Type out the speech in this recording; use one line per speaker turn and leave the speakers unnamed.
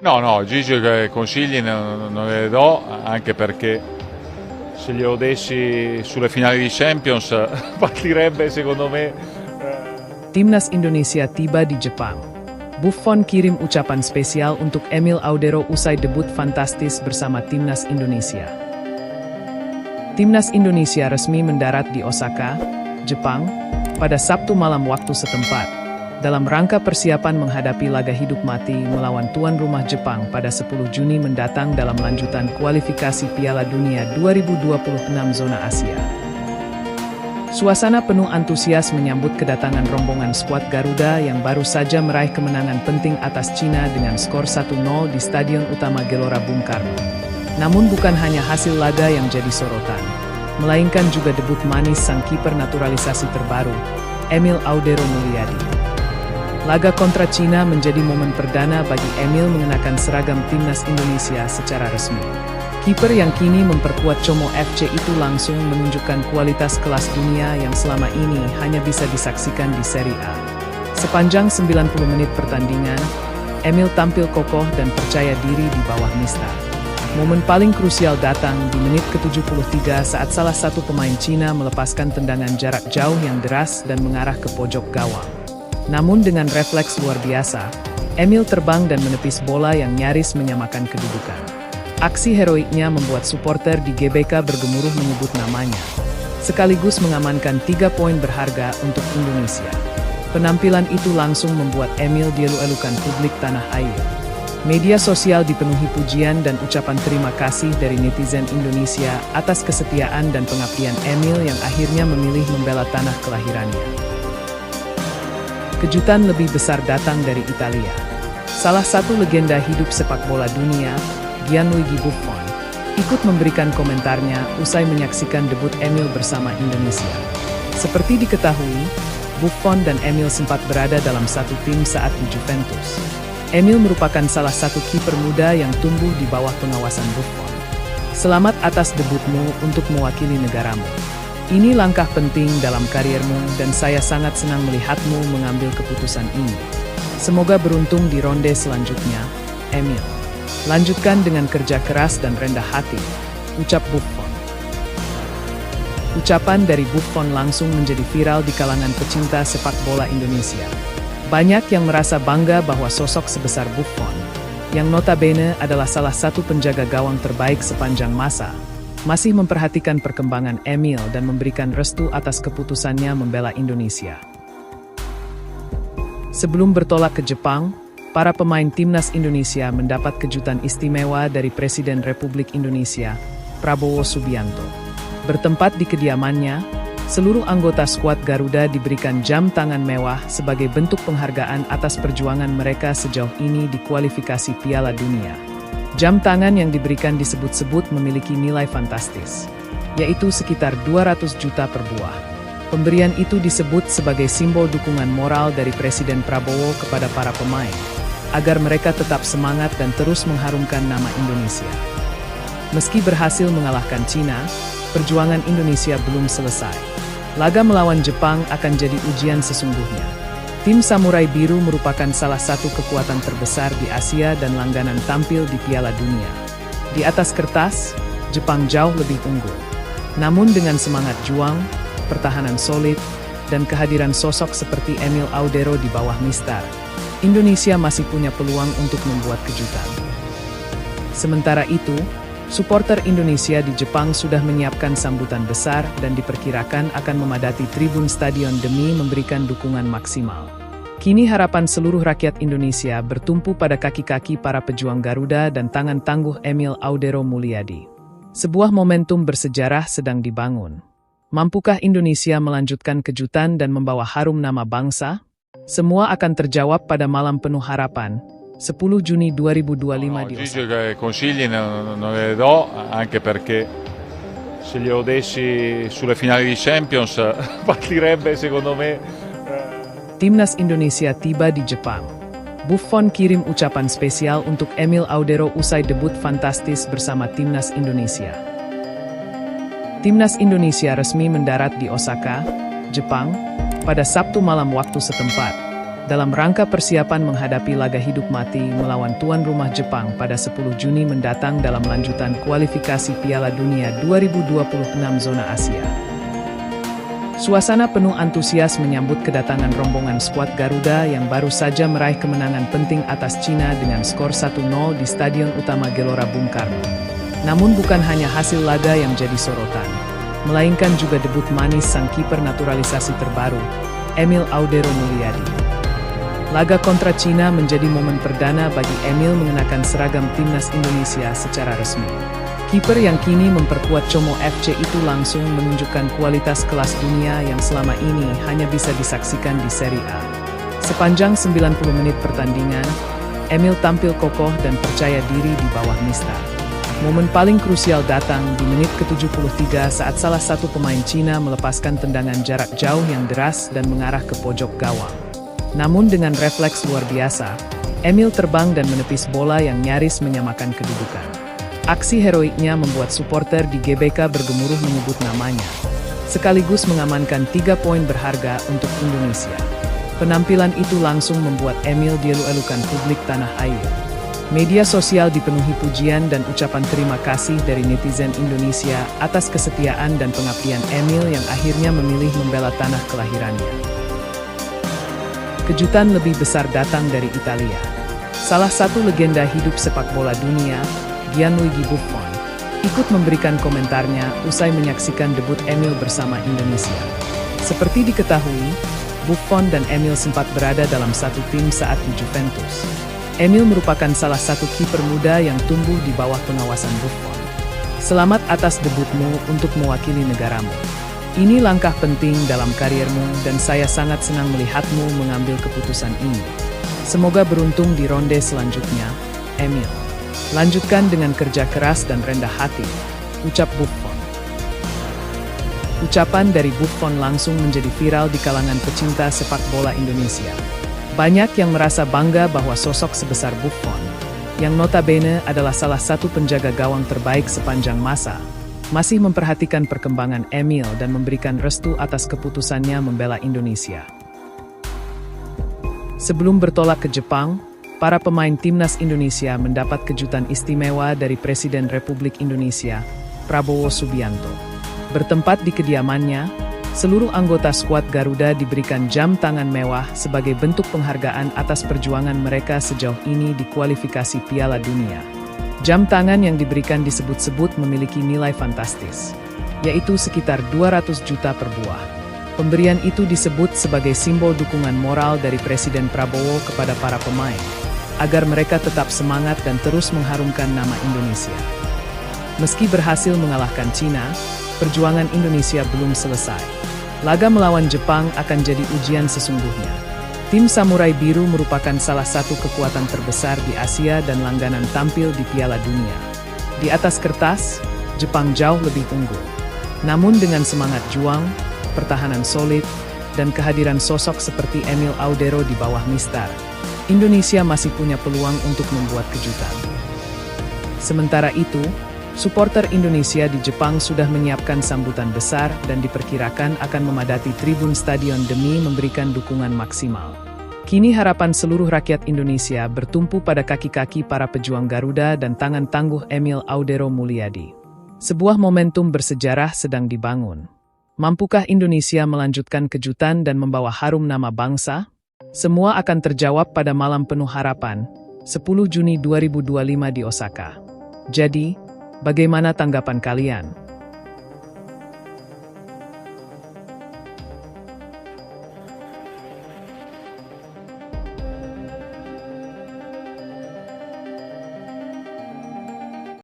No, no, Gigi che consigli non ne do, anche perché se glielo dessi sulle finali di Champions partirebbe secondo me.
Timnas Indonesia tiba di Jepang. Buffon kirim ucapan spesial untuk Emil Audero usai debut fantastis bersama Timnas Indonesia. Timnas Indonesia resmi mendarat di Osaka, Jepang, pada Sabtu malam waktu setempat, dalam rangka persiapan menghadapi laga hidup mati melawan tuan rumah Jepang pada 10 Juni mendatang dalam lanjutan kualifikasi Piala Dunia 2026 zona Asia. Suasana penuh antusias menyambut kedatangan rombongan skuad Garuda yang baru saja meraih kemenangan penting atas Cina dengan skor 1-0 di Stadion Utama Gelora Bung Karno. Namun bukan hanya hasil laga yang jadi sorotan, melainkan juga debut manis sang kiper naturalisasi terbaru, Emil Audero Mulyadi. Laga kontra Cina menjadi momen perdana bagi Emil mengenakan seragam Timnas Indonesia secara resmi. Kiper yang kini memperkuat Como FC itu langsung menunjukkan kualitas kelas dunia yang selama ini hanya bisa disaksikan di Serie A. Sepanjang 90 menit pertandingan, Emil tampil kokoh dan percaya diri di bawah Mister. Momen paling krusial datang di menit ke-73 saat salah satu pemain Cina melepaskan tendangan jarak jauh yang deras dan mengarah ke pojok gawang. Namun dengan refleks luar biasa, Emil terbang dan menepis bola yang nyaris menyamakan kedudukan. Aksi heroiknya membuat supporter di GBK bergemuruh menyebut namanya, sekaligus mengamankan 3 poin berharga untuk Indonesia. Penampilan itu langsung membuat Emil dielu-elukan publik tanah air. Media sosial dipenuhi pujian dan ucapan terima kasih dari netizen Indonesia atas kesetiaan dan pengabdian Emil yang akhirnya memilih membela tanah kelahirannya. Kejutan lebih besar datang dari Italia. Salah satu legenda hidup sepak bola dunia, Gianluigi Buffon, ikut memberikan komentarnya usai menyaksikan debut Emil bersama Indonesia. Seperti diketahui, Buffon dan Emil sempat berada dalam satu tim saat di Juventus. Emil merupakan salah satu kiper muda yang tumbuh di bawah pengawasan Buffon. Selamat atas debutmu untuk mewakili negaramu. Ini langkah penting dalam kariermu dan saya sangat senang melihatmu mengambil keputusan ini. Semoga beruntung di ronde selanjutnya, Emil. Lanjutkan dengan kerja keras dan rendah hati, ucap Buffon. Ucapan dari Buffon langsung menjadi viral di kalangan pecinta sepak bola Indonesia. Banyak yang merasa bangga bahwa sosok sebesar Buffon, yang notabene adalah salah satu penjaga gawang terbaik sepanjang masa, masih memperhatikan perkembangan Emil dan memberikan restu atas keputusannya membela Indonesia. Sebelum bertolak ke Jepang, para pemain Timnas Indonesia mendapat kejutan istimewa dari Presiden Republik Indonesia, Prabowo Subianto. Bertempat di kediamannya, seluruh anggota skuad Garuda diberikan jam tangan mewah sebagai bentuk penghargaan atas perjuangan mereka sejauh ini di kualifikasi Piala Dunia. Jam tangan yang diberikan disebut-sebut memiliki nilai fantastis, yaitu sekitar 200 juta per buah. Pemberian itu disebut sebagai simbol dukungan moral dari Presiden Prabowo kepada para pemain, agar mereka tetap semangat dan terus mengharumkan nama Indonesia. Meski berhasil mengalahkan Cina, perjuangan Indonesia belum selesai. Laga melawan Jepang akan jadi ujian sesungguhnya. Tim Samurai Biru merupakan salah satu kekuatan terbesar di Asia dan langganan tampil di Piala Dunia. Di atas kertas, Jepang jauh lebih unggul. Namun dengan semangat juang, pertahanan solid, dan kehadiran sosok seperti Emil Audero di bawah Mister, Indonesia masih punya peluang untuk membuat kejutan. Sementara itu, supporter Indonesia di Jepang sudah menyiapkan sambutan besar dan diperkirakan akan memadati tribun stadion demi memberikan dukungan maksimal. Kini harapan seluruh rakyat Indonesia bertumpu pada kaki-kaki para pejuang Garuda dan tangan tangguh Emil Audero Mulyadi. Sebuah momentum bersejarah sedang dibangun. Mampukah Indonesia melanjutkan kejutan dan membawa harum nama bangsa? Semua akan terjawab pada malam penuh harapan, 10 Juni 2025 di
Gigi
Osaka.
che consigli non ne do, anche perché se glielo dessi sulle finali di Champions partirebbe secondo me.
Timnas Indonesia tiba di Jepang. Buffon kirim ucapan spesial untuk Emil Audero usai debut fantastis bersama Timnas Indonesia. Timnas Indonesia resmi mendarat di Osaka, Jepang, pada Sabtu malam waktu setempat, dalam rangka persiapan menghadapi laga hidup mati melawan tuan rumah Jepang pada 10 Juni mendatang dalam lanjutan kualifikasi Piala Dunia 2026 zona Asia. Suasana penuh antusias menyambut kedatangan rombongan skuad Garuda yang baru saja meraih kemenangan penting atas Cina dengan skor 1-0 di Stadion Utama Gelora Bung Karno. Namun bukan hanya hasil laga yang jadi sorotan, melainkan juga debut manis sang kiper naturalisasi terbaru, Emil Audero Mulyadi. Laga kontra Cina menjadi momen perdana bagi Emil mengenakan seragam timnas Indonesia secara resmi. Kiper yang kini memperkuat Como FC itu langsung menunjukkan kualitas kelas dunia yang selama ini hanya bisa disaksikan di Serie A. Sepanjang 90 menit pertandingan, Emil tampil kokoh dan percaya diri di bawah Mister. Momen paling krusial datang di menit ke-73 saat salah satu pemain Cina melepaskan tendangan jarak jauh yang deras dan mengarah ke pojok gawang. Namun dengan refleks luar biasa, Emil terbang dan menepis bola yang nyaris menyamakan kedudukan. Aksi heroiknya membuat supporter di GBK bergemuruh menyebut namanya, sekaligus mengamankan 3 poin berharga untuk Indonesia. Penampilan itu langsung membuat Emil dielu-elukan publik tanah air. Media sosial dipenuhi pujian dan ucapan terima kasih dari netizen Indonesia atas kesetiaan dan pengabdian Emil yang akhirnya memilih membela tanah kelahirannya. Kejutan lebih besar datang dari Italia. Salah satu legenda hidup sepak bola dunia, Gianluigi Buffon, ikut memberikan komentarnya usai menyaksikan debut Emil bersama Indonesia. Seperti diketahui, Buffon dan Emil sempat berada dalam satu tim saat di Juventus. Emil merupakan salah satu kiper muda yang tumbuh di bawah pengawasan Buffon. Selamat atas debutmu untuk mewakili negaramu. Ini langkah penting dalam kariermu dan saya sangat senang melihatmu mengambil keputusan ini. Semoga beruntung di ronde selanjutnya, Emil. Lanjutkan dengan kerja keras dan rendah hati, ucap Buffon. Ucapan dari Buffon langsung menjadi viral di kalangan pecinta sepak bola Indonesia. Banyak yang merasa bangga bahwa sosok sebesar Buffon, yang notabene adalah salah satu penjaga gawang terbaik sepanjang masa, masih memperhatikan perkembangan Emil dan memberikan restu atas keputusannya membela Indonesia. Sebelum bertolak ke Jepang, para pemain timnas Indonesia mendapat kejutan istimewa dari Presiden Republik Indonesia, Prabowo Subianto. Bertempat di kediamannya, seluruh anggota skuad Garuda diberikan jam tangan mewah sebagai bentuk penghargaan atas perjuangan mereka sejauh ini di kualifikasi Piala Dunia. Jam tangan yang diberikan disebut-sebut memiliki nilai fantastis, yaitu sekitar 200 juta per buah. Pemberian itu disebut sebagai simbol dukungan moral dari Presiden Prabowo kepada para pemain, agar mereka tetap semangat dan terus mengharumkan nama Indonesia. Meski berhasil mengalahkan Cina, perjuangan Indonesia belum selesai. Laga melawan Jepang akan jadi ujian sesungguhnya. Tim Samurai Biru merupakan salah satu kekuatan terbesar di Asia dan langganan tampil di Piala Dunia. Di atas kertas, Jepang jauh lebih unggul. Namun dengan semangat juang, pertahanan solid, dan kehadiran sosok seperti Emil Audero di bawah Mister, Indonesia masih punya peluang untuk membuat kejutan. Sementara itu, supporter Indonesia di Jepang sudah menyiapkan sambutan besar dan diperkirakan akan memadati tribun stadion demi memberikan dukungan maksimal. Kini harapan seluruh rakyat Indonesia bertumpu pada kaki-kaki para pejuang Garuda dan tangan tangguh Emil Audero Mulyadi. Sebuah momentum bersejarah sedang dibangun. Mampukah Indonesia melanjutkan kejutan dan membawa harum nama bangsa? Semua akan terjawab pada malam penuh harapan, 10 Juni 2025 di Osaka. Jadi, bagaimana tanggapan kalian?